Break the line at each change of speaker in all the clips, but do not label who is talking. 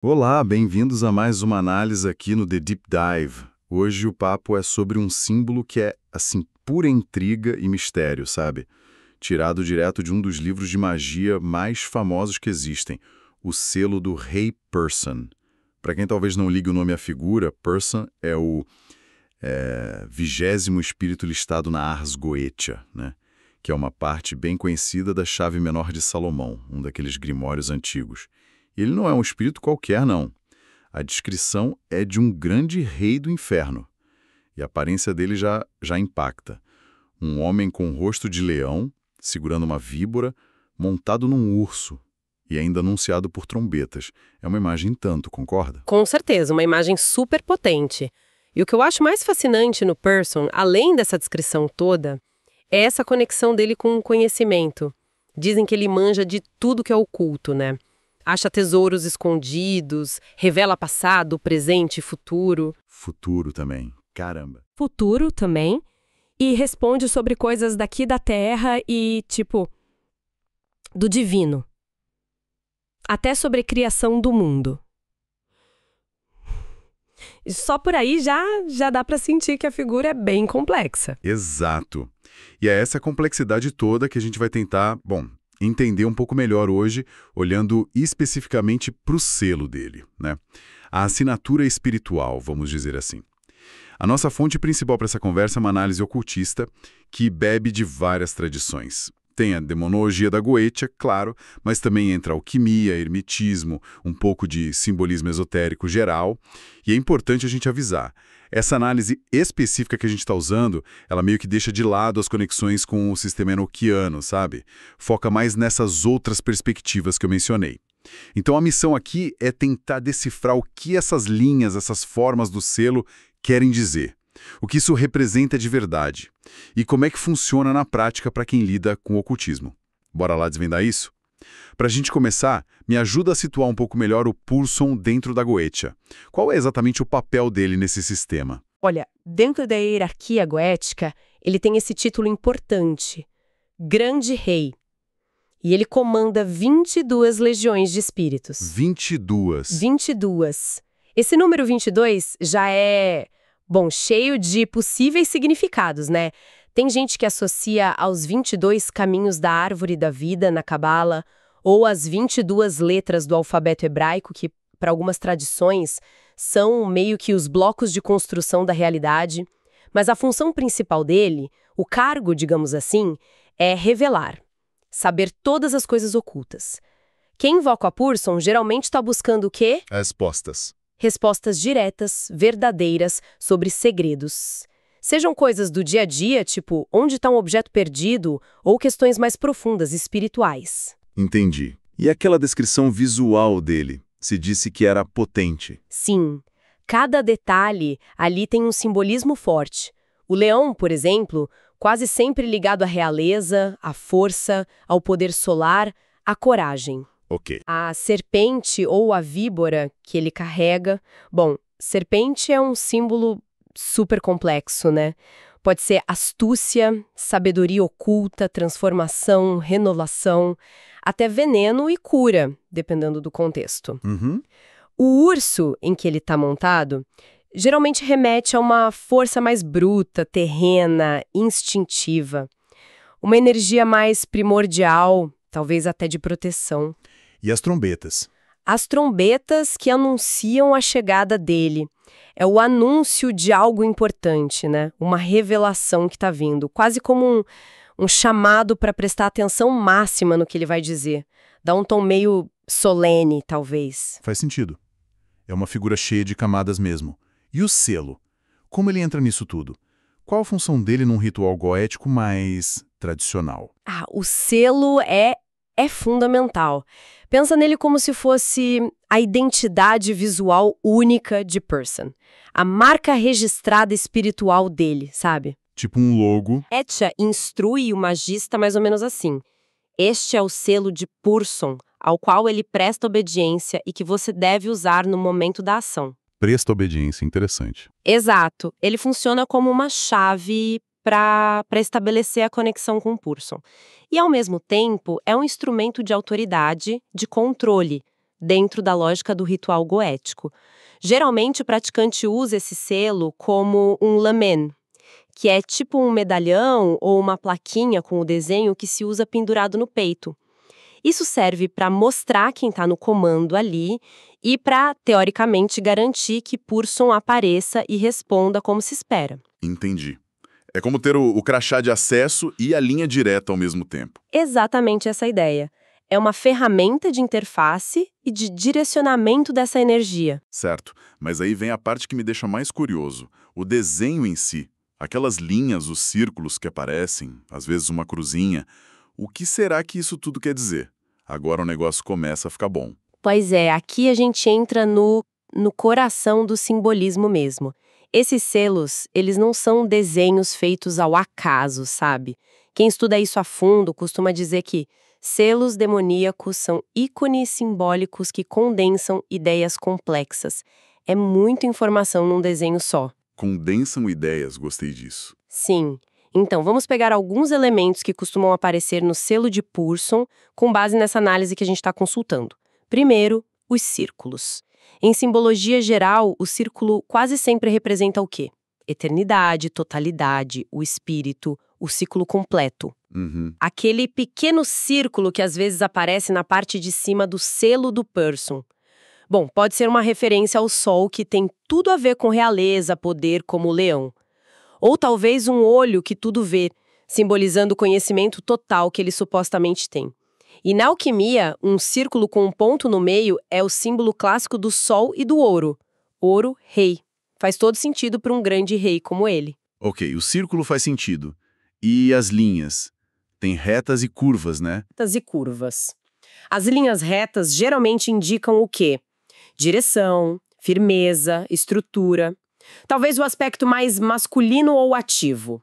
Olá, bem-vindos a mais uma análise aqui no The Deep Dive. Hoje o papo é sobre um símbolo que é, assim, pura intriga e mistério, sabe? Tirado direto de um dos livros de magia mais famosos que existem, o selo do Rei Person. Para quem talvez não ligue o nome à figura, Person é o 20º espírito listado na Ars Goetia, né? Que é uma parte bem conhecida da chave menor de Salomão, um daqueles grimórios antigos. Ele não é um espírito qualquer, não. A descrição é de um grande rei do inferno. E a aparência dele já impacta. Um homem com rosto de leão, segurando uma víbora, montado num urso e ainda anunciado por trombetas. É uma imagem tanto, concorda?
Com certeza, uma imagem super potente. E o que eu acho mais fascinante no Person, além dessa descrição toda, é essa conexão dele com o conhecimento. Dizem que ele manja de tudo que é oculto, né? Acha tesouros escondidos, revela passado, presente e futuro.
Futuro também. Caramba.
Futuro também. E responde sobre coisas daqui da Terra e, do divino. Até sobre a criação do mundo. Só por aí já dá para sentir que a figura é bem complexa.
Exato. E é essa complexidade toda que a gente vai tentar, entender um pouco melhor hoje, olhando especificamente para o selo dele, né? A assinatura espiritual, vamos dizer assim. A nossa fonte principal para essa conversa é uma análise ocultista que bebe de várias tradições. Tem a demonologia da Goetia, claro, mas também entra alquimia, hermetismo, um pouco de simbolismo esotérico geral. E é importante a gente avisar, essa análise específica que a gente está usando, ela meio que deixa de lado as conexões com o sistema enoquiano, sabe? Foca mais nessas outras perspectivas que eu mencionei. Então a missão aqui é tentar decifrar o que essas linhas, essas formas do selo querem dizer. O que isso representa de verdade. E como é que funciona na prática para quem lida com o ocultismo. Bora lá desvendar isso? Para a gente começar, me ajuda a situar um pouco melhor o Person dentro da Goetia. Qual é exatamente o papel dele nesse sistema?
Olha, dentro da hierarquia goética, ele tem esse título importante, Grande Rei. E ele comanda 22 legiões de espíritos.
22.
22. Esse número 22 já é, cheio de possíveis significados, né? Tem gente que associa aos 22 caminhos da árvore da vida na Cabala, ou às 22 letras do alfabeto hebraico, que, para algumas tradições, são meio que os blocos de construção da realidade. Mas a função principal dele, o cargo, digamos assim, é revelar, saber todas as coisas ocultas. Quem invoca a Person geralmente está buscando o quê?
Respostas.
Respostas diretas, verdadeiras, sobre segredos. Sejam coisas do dia a dia, tipo onde está um objeto perdido, ou questões mais profundas, espirituais.
Entendi. E aquela descrição visual dele? Se disse que era potente.
Sim, cada detalhe ali tem um simbolismo forte. O leão, por exemplo, quase sempre ligado à realeza, à força, ao poder solar, à coragem.
Ok.
A serpente ou a víbora que ele carrega... serpente é um símbolo super complexo, né? Pode ser astúcia, sabedoria oculta, transformação, renovação, até veneno e cura, dependendo do contexto.
Uhum.
O urso em que ele está montado geralmente remete a uma força mais bruta, terrena, instintiva. Uma energia mais primordial, talvez até de proteção.
E as trombetas?
As trombetas que anunciam a chegada dele. É o anúncio de algo importante, né? Uma revelação que está vindo. Quase como um chamado para prestar atenção máxima no que ele vai dizer. Dá um tom meio solene, talvez.
Faz sentido. É uma figura cheia de camadas mesmo. E o selo? Como ele entra nisso tudo? Qual a função dele num ritual goético mais tradicional?
O selo é fundamental. Pensa nele como se fosse a identidade visual única de Person. A marca registrada espiritual dele, sabe?
Tipo um logo.
Etcha instrui o magista mais ou menos assim. Este é o selo de Person, ao qual ele presta obediência e que você deve usar no momento da ação.
Presta obediência, interessante.
Exato. Ele funciona como uma chave para estabelecer a conexão com o Person. E, ao mesmo tempo, é um instrumento de autoridade, de controle, dentro da lógica do ritual goético. Geralmente, o praticante usa esse selo como um lamen, que é tipo um medalhão ou uma plaquinha com o desenho que se usa pendurado no peito. Isso serve para mostrar quem está no comando ali e para, teoricamente, garantir que Purson apareça e responda como se espera.
Entendi. É como ter o crachá de acesso e a linha direta ao mesmo tempo.
Exatamente essa ideia. É uma ferramenta de interface e de direcionamento dessa energia.
Certo, mas aí vem a parte que me deixa mais curioso. O desenho em si. Aquelas linhas, os círculos que aparecem, às vezes uma cruzinha. O que será que isso tudo quer dizer? Agora o negócio começa a ficar bom.
Pois é, aqui a gente entra no coração do simbolismo mesmo. Esses selos, eles não são desenhos feitos ao acaso, sabe? Quem estuda isso a fundo costuma dizer que selos demoníacos são ícones simbólicos que condensam ideias complexas. É muita informação num desenho só.
Condensam ideias, gostei disso.
Sim. Então, vamos pegar alguns elementos que costumam aparecer no selo de Purson com base nessa análise que a gente está consultando. Primeiro, os círculos. Em simbologia geral, o círculo quase sempre representa o quê? Eternidade, totalidade, o espírito, o ciclo completo. Aquele pequeno círculo que às vezes aparece na parte de cima do selo do Purson. Bom, pode ser uma referência ao sol que tem tudo a ver com realeza, poder, como o leão. Ou talvez um olho que tudo vê, simbolizando o conhecimento total que ele supostamente tem. E na alquimia, um círculo com um ponto no meio é o símbolo clássico do sol e do ouro. Ouro, rei. Faz todo sentido para um grande rei como ele.
Ok, o círculo faz sentido. E as linhas? Tem retas e curvas, né?
Retas e curvas. As linhas retas geralmente indicam o quê? Direção, firmeza, estrutura. Talvez o aspecto mais masculino ou ativo.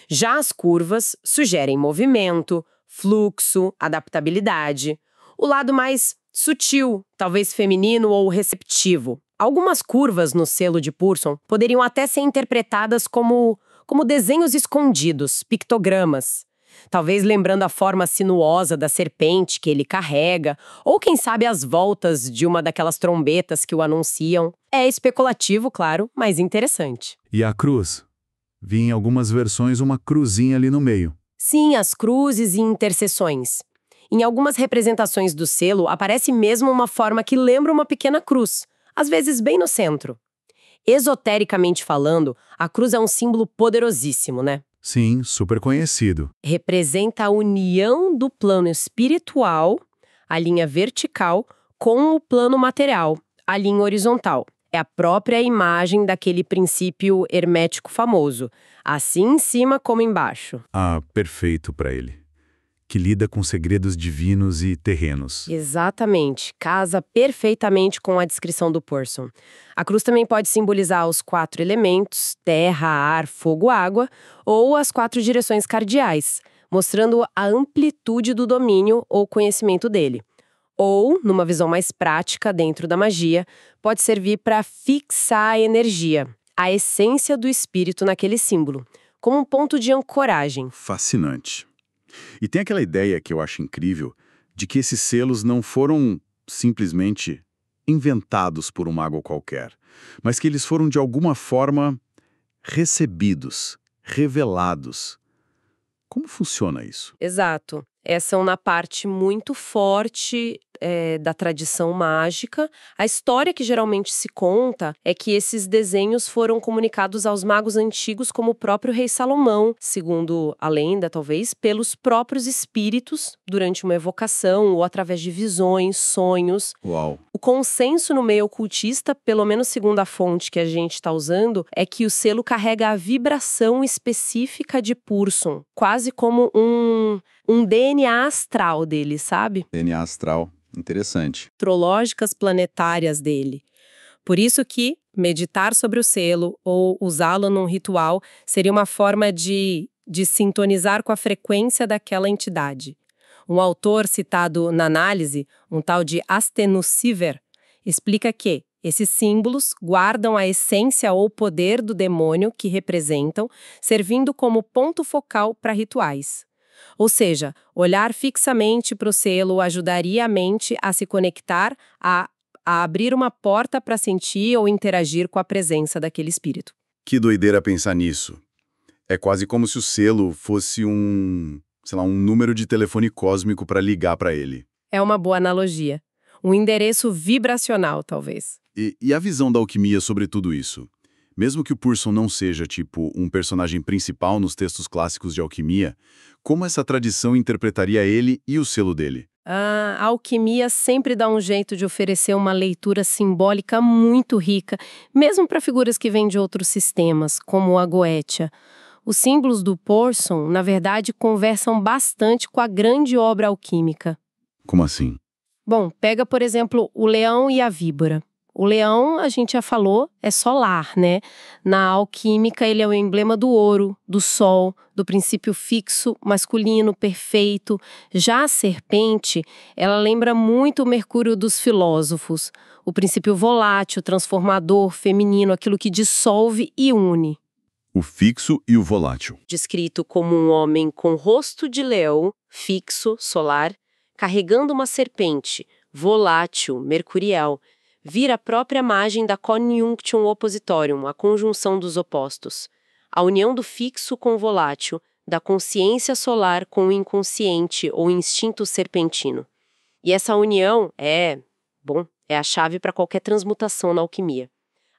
Já as curvas sugerem movimento, fluxo, adaptabilidade. O lado mais sutil, talvez feminino ou receptivo. Algumas curvas no selo de Purson poderiam até ser interpretadas como desenhos escondidos, pictogramas. Talvez lembrando a forma sinuosa da serpente que ele carrega, ou quem sabe as voltas de uma daquelas trombetas que o anunciam. É especulativo, claro, mas interessante.
E a cruz? Vi em algumas versões uma cruzinha ali no meio.
Sim, as cruzes e interseções. Em algumas representações do selo, aparece mesmo uma forma que lembra uma pequena cruz, às vezes bem no centro. Esotericamente falando, a cruz é um símbolo poderosíssimo, né?
Sim, super conhecido.
Representa a união do plano espiritual, a linha vertical, com o plano material, a linha horizontal. É a própria imagem daquele princípio hermético famoso, assim em cima como embaixo.
Ah, perfeito para ele. Que lida com segredos divinos e terrenos.
Exatamente, casa perfeitamente com a descrição do Purson. A cruz também pode simbolizar os 4 elementos, terra, ar, fogo, água, ou as 4 direções cardeais, mostrando a amplitude do domínio ou conhecimento dele. Ou, numa visão mais prática dentro da magia, pode servir para fixar a energia, a essência do espírito naquele símbolo, como um ponto de ancoragem.
Fascinante. E tem aquela ideia que eu acho incrível de que esses selos não foram simplesmente inventados por um mago qualquer, mas que eles foram de alguma forma recebidos, revelados. Como funciona isso?
Exato. Essa é uma parte muito forte da tradição mágica. A história que geralmente se conta é que esses desenhos foram comunicados aos magos antigos como o próprio rei Salomão, segundo a lenda, talvez, pelos próprios espíritos durante uma evocação ou através de visões, sonhos.
Uau!
O consenso no meio ocultista, pelo menos segundo a fonte que a gente está usando, é que o selo carrega a vibração específica de Purson, quase como um DNA astral dele, sabe?
DNA astral, interessante.
Astrológicas planetárias dele. Por isso que meditar sobre o selo ou usá-lo num ritual seria uma forma de sintonizar com a frequência daquela entidade. Um autor citado na análise, um tal de Astenu Siver, explica que esses símbolos guardam a essência ou poder do demônio que representam, servindo como ponto focal para rituais. Ou seja, olhar fixamente para o selo ajudaria a mente a se conectar, a abrir uma porta para sentir ou interagir com a presença daquele espírito.
Que doideira pensar nisso. É quase como se o selo fosse sei lá, um número de telefone cósmico para ligar para ele.
É uma boa analogia. Um endereço vibracional, talvez.
E a visão da alquimia sobre tudo isso? Mesmo que o Pearson não seja, tipo, um personagem principal nos textos clássicos de alquimia, como essa tradição interpretaria ele e o selo dele?
A alquimia sempre dá um jeito de oferecer uma leitura simbólica muito rica, mesmo para figuras que vêm de outros sistemas, como a Goetia. Os símbolos do Pearson, na verdade, conversam bastante com a grande obra alquímica.
Como assim?
Bom, pega, por exemplo, o leão e a víbora. O leão, a gente já falou, é solar, né? Na alquímica, ele é o emblema do ouro, do sol, do princípio fixo, masculino, perfeito. Já a serpente, ela lembra muito o Mercúrio dos filósofos, o princípio volátil, transformador, feminino, aquilo que dissolve e une.
O fixo e o volátil.
Descrito como um homem com rosto de leão, fixo, solar, carregando uma serpente, volátil, mercurial, vira a própria imagem da conjunction oppositorium, a conjunção dos opostos. A união do fixo com o volátil, da consciência solar com o inconsciente ou instinto serpentino. E essa união é a chave para qualquer transmutação na alquimia.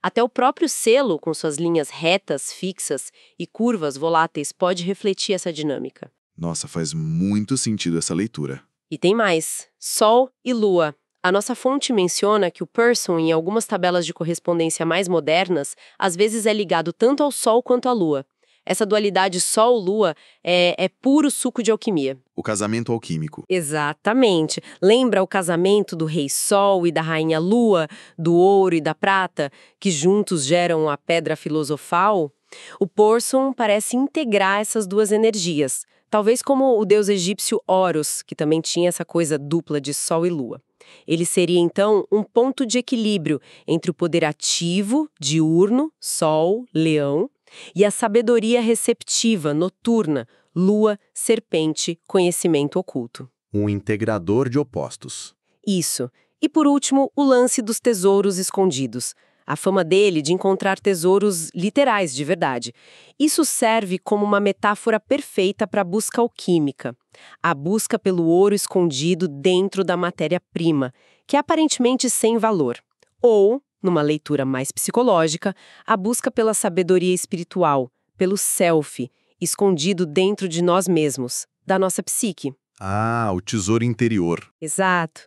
Até o próprio selo, com suas linhas retas, fixas e curvas voláteis, pode refletir essa dinâmica.
Nossa, faz muito sentido essa leitura.
E tem mais. Sol e Lua. A nossa fonte menciona que o Pearson, em algumas tabelas de correspondência mais modernas, às vezes é ligado tanto ao Sol quanto à Lua. Essa dualidade Sol-Lua é puro suco de alquimia.
O casamento alquímico.
Exatamente. Lembra o casamento do Rei Sol e da Rainha Lua, do ouro e da prata, que juntos geram a pedra filosofal? O Pearson parece integrar essas duas energias, talvez como o deus egípcio Horus, que também tinha essa coisa dupla de Sol e Lua. Ele seria, então, um ponto de equilíbrio entre o poder ativo, diurno, Sol, Leão, e a sabedoria receptiva, noturna, Lua, Serpente, conhecimento oculto.
Um integrador de opostos.
Isso. E, por último, o lance dos tesouros escondidos. A fama dele de encontrar tesouros literais, de verdade. Isso serve como uma metáfora perfeita para a busca alquímica. A busca pelo ouro escondido dentro da matéria-prima, que é aparentemente sem valor. Ou, numa leitura mais psicológica, a busca pela sabedoria espiritual, pelo self, escondido dentro de nós mesmos, da nossa psique.
Ah, o tesouro interior.
Exato.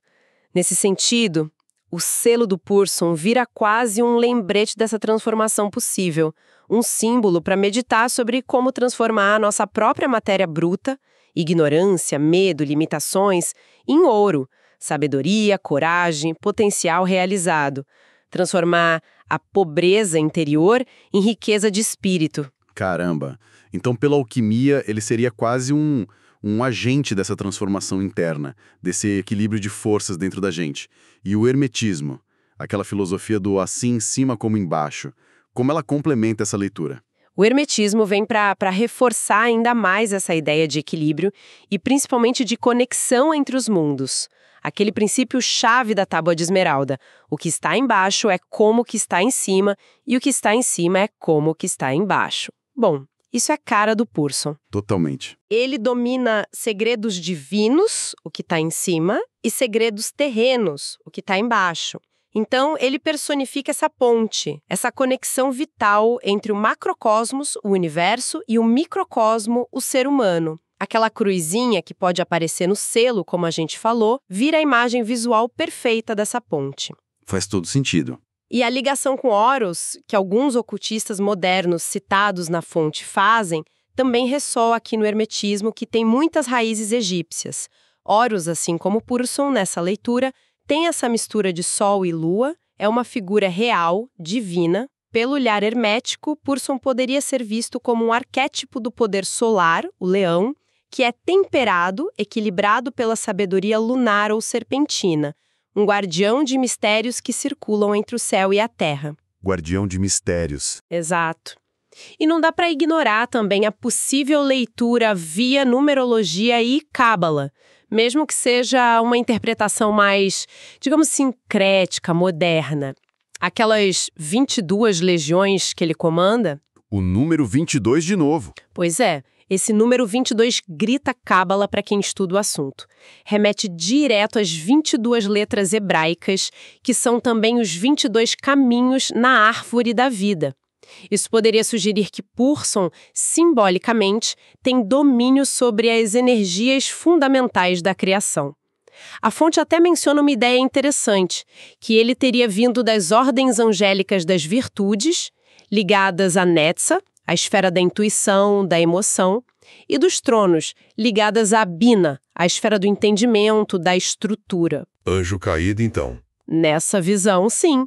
Nesse sentido, o selo do Pearson vira quase um lembrete dessa transformação possível, um símbolo para meditar sobre como transformar a nossa própria matéria bruta, ignorância, medo, limitações, em ouro, sabedoria, coragem, potencial realizado. Transformar a pobreza interior em riqueza de espírito.
Caramba! Então, pela alquimia, ele seria quase um agente dessa transformação interna, desse equilíbrio de forças dentro da gente. E o hermetismo, aquela filosofia do assim em cima como embaixo, como ela complementa essa leitura?
O hermetismo vem para reforçar ainda mais essa ideia de equilíbrio e principalmente de conexão entre os mundos. Aquele princípio-chave da Tábua de Esmeralda. O que está embaixo é como o que está em cima e o que está em cima é como o que está embaixo. Bom, isso é cara do Pearson.
Totalmente.
Ele domina segredos divinos, o que está em cima, e segredos terrenos, o que está embaixo. Então, ele personifica essa ponte, essa conexão vital entre o macrocosmos, o universo, e o microcosmo, o ser humano. Aquela cruzinha que pode aparecer no selo, como a gente falou, vira a imagem visual perfeita dessa ponte.
Faz todo sentido.
E a ligação com Horus, que alguns ocultistas modernos citados na fonte fazem, também ressoa aqui no hermetismo, que tem muitas raízes egípcias. Horus, assim como Pearson nessa leitura, tem essa mistura de sol e lua, é uma figura real, divina. Pelo olhar hermético, Pearson poderia ser visto como um arquétipo do poder solar, o leão, que é temperado, equilibrado pela sabedoria lunar ou serpentina, um guardião de mistérios que circulam entre o céu e a terra.
Guardião de mistérios.
Exato. E não dá para ignorar também a possível leitura via numerologia e cábala, mesmo que seja uma interpretação mais, digamos, sincrética, moderna. Aquelas 22 legiões que ele comanda.
O número 22 de novo.
Pois é, esse número 22 grita cábala para quem estuda o assunto. Remete direto às 22 letras hebraicas, que são também os 22 caminhos na árvore da vida. Isso poderia sugerir que Purson, simbolicamente, tem domínio sobre as energias fundamentais da criação. A fonte até menciona uma ideia interessante, que ele teria vindo das ordens angélicas das virtudes, ligadas a Netza, a esfera da intuição, da emoção, e dos tronos, ligadas a Bina, a esfera do entendimento, da estrutura.
Anjo caído, então.
Nessa visão, sim.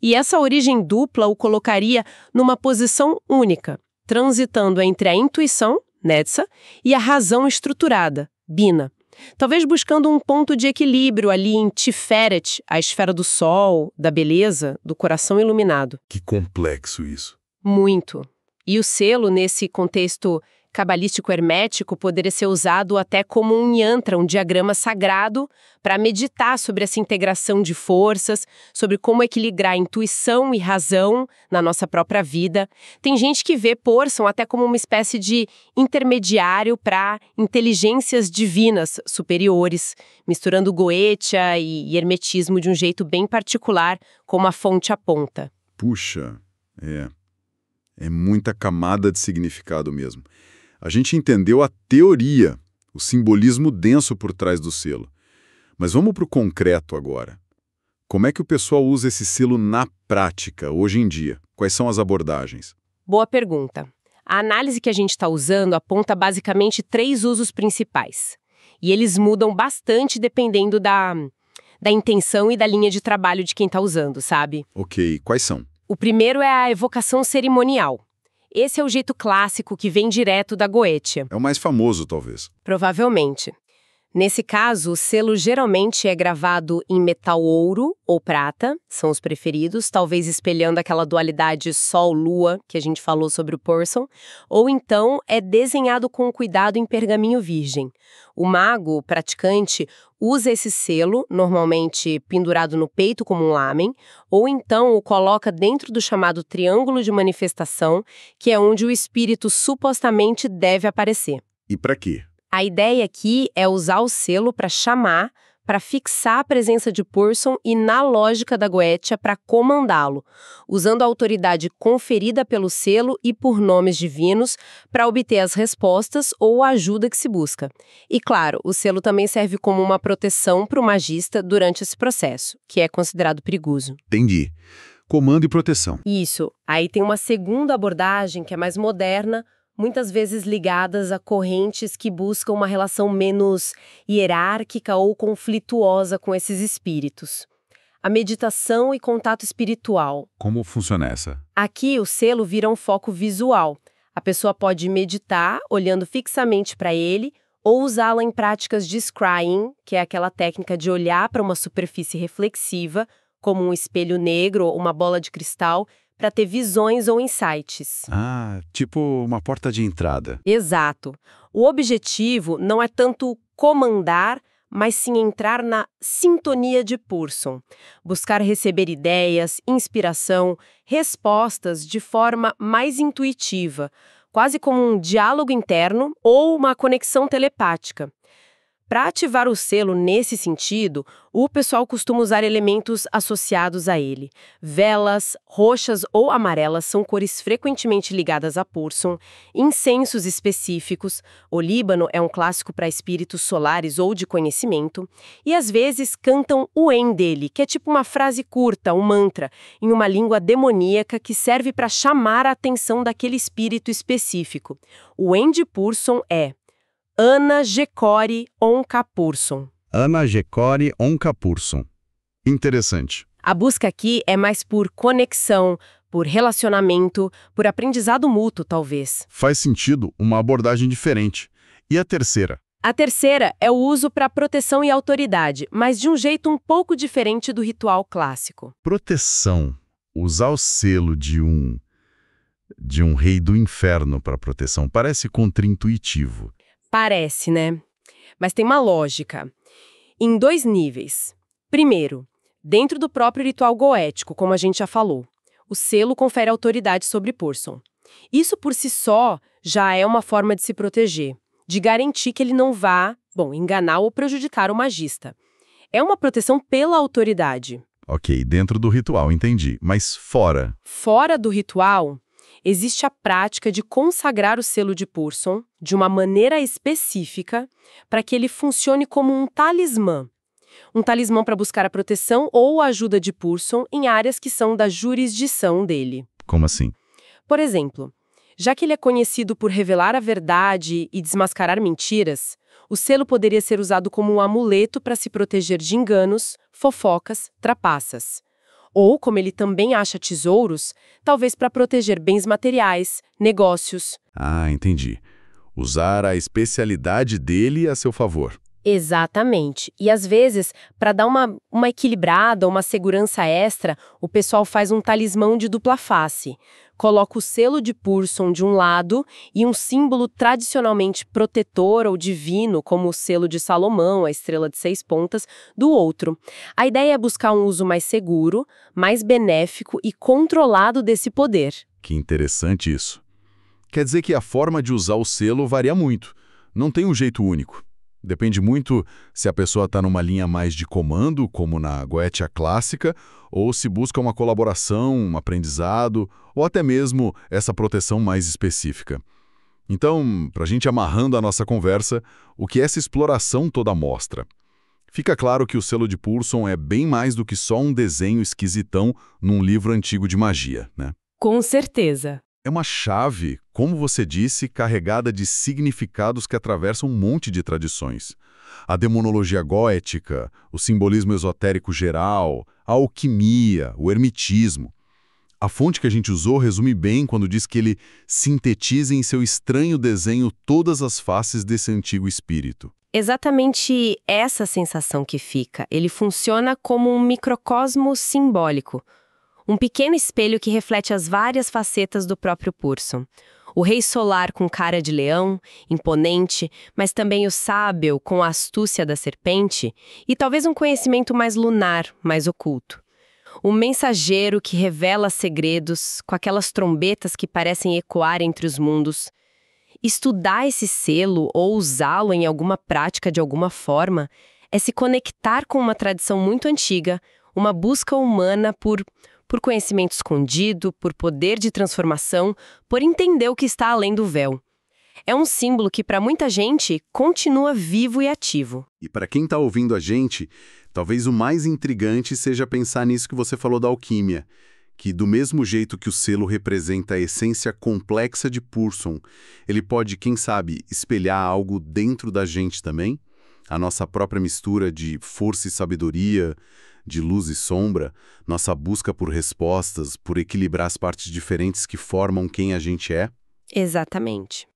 E essa origem dupla o colocaria numa posição única, transitando entre a intuição, Netza, e a razão estruturada, Bina. Talvez buscando um ponto de equilíbrio ali em Tiferet, a esfera do sol, da beleza, do coração iluminado.
Que complexo isso.
Muito. E o selo, nesse contexto cabalístico hermético, poderia ser usado até como um yantra, um diagrama sagrado, para meditar sobre essa integração de forças, sobre como equilibrar intuição e razão na nossa própria vida. Tem gente que vê Purson até como uma espécie de intermediário para inteligências divinas superiores, misturando Goetia e hermetismo de um jeito bem particular, como a fonte aponta.
Puxa, é muita camada de significado mesmo. A gente entendeu a teoria, o simbolismo denso por trás do selo. Mas vamos para o concreto agora. Como é que o pessoal usa esse selo na prática, hoje em dia? Quais são as abordagens?
Boa pergunta. A análise que a gente está usando aponta basicamente 3 usos principais. E eles mudam bastante dependendo da intenção e da linha de trabalho de quem está usando, sabe?
Ok, quais são?
O primeiro é a evocação cerimonial. Esse é o jeito clássico que vem direto da Goetia.
É o mais famoso, talvez.
Provavelmente. Nesse caso, o selo geralmente é gravado em metal ouro ou prata, são os preferidos, talvez espelhando aquela dualidade sol-lua que a gente falou sobre o Purson, ou então é desenhado com cuidado em pergaminho virgem. O mago, o praticante, usa esse selo, normalmente pendurado no peito como um lamen, ou então o coloca dentro do chamado triângulo de manifestação, que é onde o espírito supostamente deve aparecer.
E para quê?
A ideia aqui é usar o selo para chamar, para fixar a presença de Purson e, na lógica da Goetia, para comandá-lo, usando a autoridade conferida pelo selo e por nomes divinos para obter as respostas ou a ajuda que se busca. E, claro, o selo também serve como uma proteção para o magista durante esse processo, que é considerado perigoso.
Entendi. Comando e proteção.
Isso. Aí tem uma segunda abordagem que é mais moderna, muitas vezes ligadas a correntes que buscam uma relação menos hierárquica ou conflituosa com esses espíritos. A meditação e contato espiritual.
Como funciona essa?
Aqui o selo vira um foco visual. A pessoa pode meditar olhando fixamente para ele ou usá-lo em práticas de scrying, que é aquela técnica de olhar para uma superfície reflexiva, como um espelho negro ou uma bola de cristal, para ter visões ou insights.
Ah, tipo uma porta de entrada.
Exato. O objetivo não é tanto comandar, mas sim entrar na sintonia de Purson. Buscar receber ideias, inspiração, respostas de forma mais intuitiva, quase como um diálogo interno ou uma conexão telepática. Para ativar o selo nesse sentido, o pessoal costuma usar elementos associados a ele. Velas, roxas ou amarelas são cores frequentemente ligadas a Purson, incensos específicos, o líbano é um clássico para espíritos solares ou de conhecimento, e às vezes cantam o En dele, que é tipo uma frase curta, um mantra, em uma língua demoníaca que serve para chamar a atenção daquele espírito específico. O En de Purson é Ana Gekori Onka Purson.
Ana Gekori Onka Purson. Interessante.
A busca aqui é mais por conexão, por relacionamento, por aprendizado mútuo, talvez.
Faz sentido uma abordagem diferente. E a terceira?
A terceira é o uso para proteção e autoridade, mas de um jeito um pouco diferente do ritual clássico.
Proteção. Usar o selo de um de um rei do inferno para proteção. Parece contraintuitivo.
Parece, né? Mas tem uma lógica. Em 2 níveis. Primeiro, dentro do próprio ritual goético, como a gente já falou, o selo confere autoridade sobre Purson. Isso por si só já é uma forma de se proteger, de garantir que ele não vá, enganar ou prejudicar o magista. É uma proteção pela autoridade.
Ok, dentro do ritual, entendi. Mas fora?
Fora do ritual, existe a prática de consagrar o selo de Purson de uma maneira específica para que ele funcione como um talismã. Um talismã para buscar a proteção ou a ajuda de Purson em áreas que são da jurisdição dele.
Como assim?
Por exemplo, já que ele é conhecido por revelar a verdade e desmascarar mentiras, o selo poderia ser usado como um amuleto para se proteger de enganos, fofocas, trapaças. Ou, como ele também acha tesouros, talvez para proteger bens materiais, negócios.
Ah, entendi. Usar a especialidade dele a seu favor.
Exatamente. E às vezes, para dar uma equilibrada, uma segurança extra, o pessoal faz um talismã de dupla face. Coloca o selo de Purson de um lado e um símbolo tradicionalmente protetor ou divino, como o selo de Salomão, a estrela de 6 pontas, do outro. A ideia é buscar um uso mais seguro, mais benéfico e controlado desse poder.
Que interessante isso. Quer dizer que a forma de usar o selo varia muito. Não tem um jeito único. Depende muito se a pessoa está numa linha mais de comando, como na Goetia clássica, ou se busca uma colaboração, um aprendizado, ou até mesmo essa proteção mais específica. Então, para a gente amarrando a nossa conversa, o que essa exploração toda mostra? Fica claro que o selo de Purson é bem mais do que só um desenho esquisitão num livro antigo de magia, né?
Com certeza.
É uma chave, como você disse, carregada de significados que atravessam um monte de tradições. A demonologia goética, o simbolismo esotérico geral, a alquimia, o hermetismo. A fonte que a gente usou resume bem quando diz que ele sintetiza em seu estranho desenho todas as faces desse antigo espírito.
Exatamente essa sensação que fica. Ele funciona como um microcosmo simbólico. Um pequeno espelho que reflete as várias facetas do próprio Purson. O rei solar com cara de leão, imponente, mas também o sábio com a astúcia da serpente e talvez um conhecimento mais lunar, mais oculto. O mensageiro que revela segredos, com aquelas trombetas que parecem ecoar entre os mundos. Estudar esse selo ou usá-lo em alguma prática de alguma forma é se conectar com uma tradição muito antiga, uma busca humana por conhecimento escondido, por poder de transformação, por entender o que está além do véu. É um símbolo que, para muita gente, continua vivo e ativo.
E para quem está ouvindo a gente, talvez o mais intrigante seja pensar nisso que você falou da alquimia, que do mesmo jeito que o selo representa a essência complexa de Purson, ele pode, quem sabe, espelhar algo dentro da gente também? A nossa própria mistura de força e sabedoria, de luz e sombra, nossa busca por respostas, por equilibrar as partes diferentes que formam quem a gente é?
Exatamente.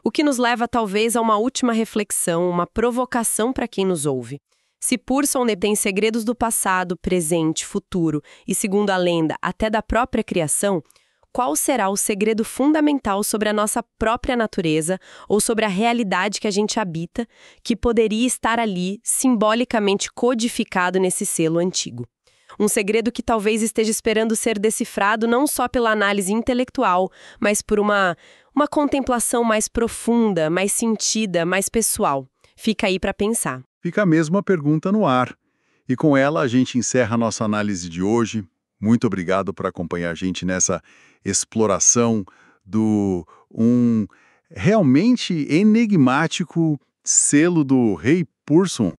O que nos leva talvez a uma última reflexão, uma provocação para quem nos ouve. Se Purson tem segredos do passado, presente, futuro e, segundo a lenda, até da própria criação, qual será o segredo fundamental sobre a nossa própria natureza ou sobre a realidade que a gente habita, que poderia estar ali, simbolicamente codificado nesse selo antigo? Um segredo que talvez esteja esperando ser decifrado não só pela análise intelectual, mas por uma contemplação mais profunda, mais sentida, mais pessoal. Fica aí para pensar.
Fica a mesma pergunta no ar. E com ela a gente encerra a nossa análise de hoje. Muito obrigado por acompanhar a gente nessa exploração do realmente enigmático selo do Rei Purson.